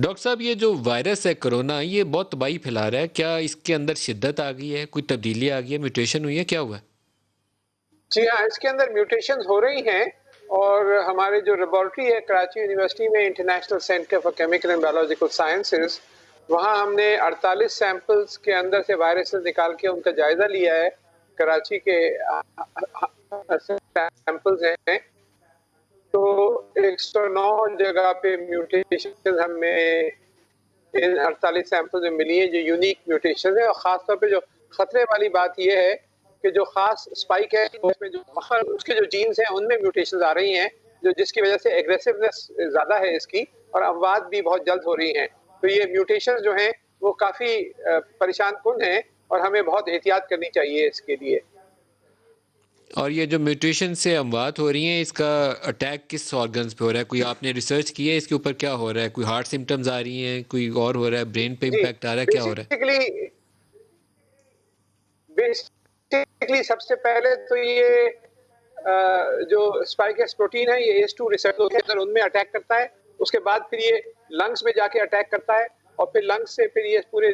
Doctor साहब, ये जो वायरस है कोरोना, ये बहुत तबाही फैला रहा है। क्या इसके अंदर शिद्दत आ गई है? कोई तब्दीली आ गई है? म्यूटेशन हुई है? क्या हुआ है? जी हाँ, इसके अंदर म्यूटेशंस हो रही हैं और हमारे जो लेबोरेटरी है कराची यूनिवर्सिटी में international centre for chemical and biological sciences, वहाँ हमने 48 सैंपल्स के अंदर से वायरसेस निकाल के उनका जायज़ा लिया है। कराची के सैंपल्स हैं, तो 109 जगह पे म्यूटेशन हमें इन 48 सैंपल्स में मिली है जो यूनिक म्यूटेशन है। और ख़ास तौर पे जो खतरे वाली बात ये है कि जो ख़ास स्पाइक है उसमें जो उसके जो जीन्स हैं उनमें म्यूटेशंस आ रही हैं, जो जिसकी वजह से एग्रेसिवनेस ज़्यादा है इसकी और अमवात भी बहुत जल्द हो रही हैं। तो ये म्यूटेशंस जो हैं वो काफ़ी परेशान कुन हैं और हमें बहुत एहतियात करनी चाहिए इसके लिए। और ये जो म्यूटेशन से अमवात हो रही हैं, इसका अटैक किस ऑर्गन्स पे हो रहा है? कोई आपने रिसर्च की है इसके ऊपर? क्या हो रहा है? कोई हार्ट सिम्पटम्स आ रही हैं? कोई और हो रहा है? ब्रेन पे जी, इम्पैक्ट आ रहा है? क्या हो रहा है? बेसिकली बेसिकली सबसे पहले तो ये जो स्पाइक प्रोटीन है ये ACE2 रिसेप्टर के अंदर उनमें अटैक करता है। उसके बाद फिर ये लंग्स में जाके अटैक करता है और फिर लंग्स से फिर ये पूरे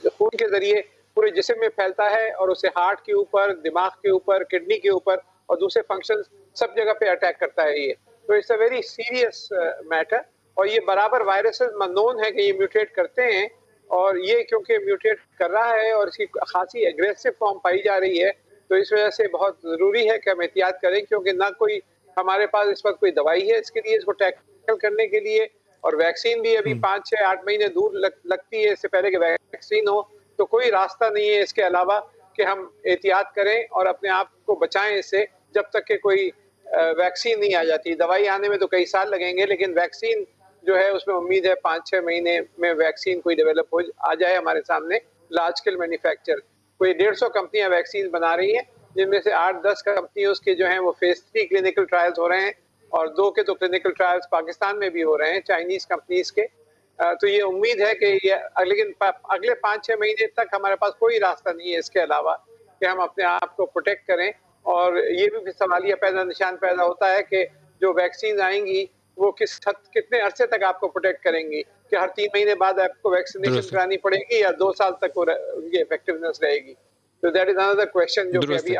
खून के ज़रिए पूरे जिस्म में फैलता है और उससे हार्ट के ऊपर, दिमाग के ऊपर, किडनी के ऊपर और दूसरे फंक्शंस सब जगह पे अटैक करता है ये। तो it's a very serious matter और ये बराबर वायरसेस नोन है कि ये म्यूटेट करते हैं और ये क्योंकि म्यूटेट कर रहा है और इसकी खासी एग्रेसिव फॉर्म पाई जा रही है, तो इस वजह से बहुत ज़रूरी है कि हम एहतियात करें क्योंकि ना कोई हमारे पास इस वक़्त कोई दवाई है इसके लिए, इसको टैकल करने के लिए और वैक्सीन भी अभी हुँ। 5, 6, 8 महीने दूर लगती है इससे पहले कि वैक्सीन हो, तो कोई रास्ता नहीं है इसके अलावा कि हम एहतियात करें और अपने आप को बचाएँ इससे जब तक कि कोई वैक्सीन नहीं आ जाती। दवाई आने में तो कई साल लगेंगे लेकिन वैक्सीन जो है उसमें उम्मीद है 5-6 महीने में वैक्सीन कोई डेवलप हो आ जाए हमारे सामने लार्ज स्केल मैन्युफैक्चर। कोई 150 कंपनियां वैक्सीन बना रही हैं, जिनमें से 8-10 कंपनियों के जो हैं वो फेज़ 3 क्लिनिकल ट्रायल्स हो रहे हैं और 2 के तो क्लिनिकल ट्रायल्स पाकिस्तान में भी हो रहे हैं चाइनीज़ कंपनीज़ के। तो ये उम्मीद है कि ये लेकिन अगले 5-6 महीने तक हमारे पास कोई रास्ता नहीं है इसके अलावा कि हम अपने आप को प्रोटेक्ट करें और ये भी सवालिया निशान पैदा होता है कि जो वैक्सीन आएँगी वो कितने अरसे तक आपको प्रोटेक्ट करेंगी? कि हर 3 महीने बाद आपको वैक्सीनेशन दुरुस्त है, करानी पड़ेगी या 2 साल तक उनकी इफेक्टिवनेस रहेगी? तो दैट इज़ अनदर क्वेश्चन जो कि दुरुस्त अभी है।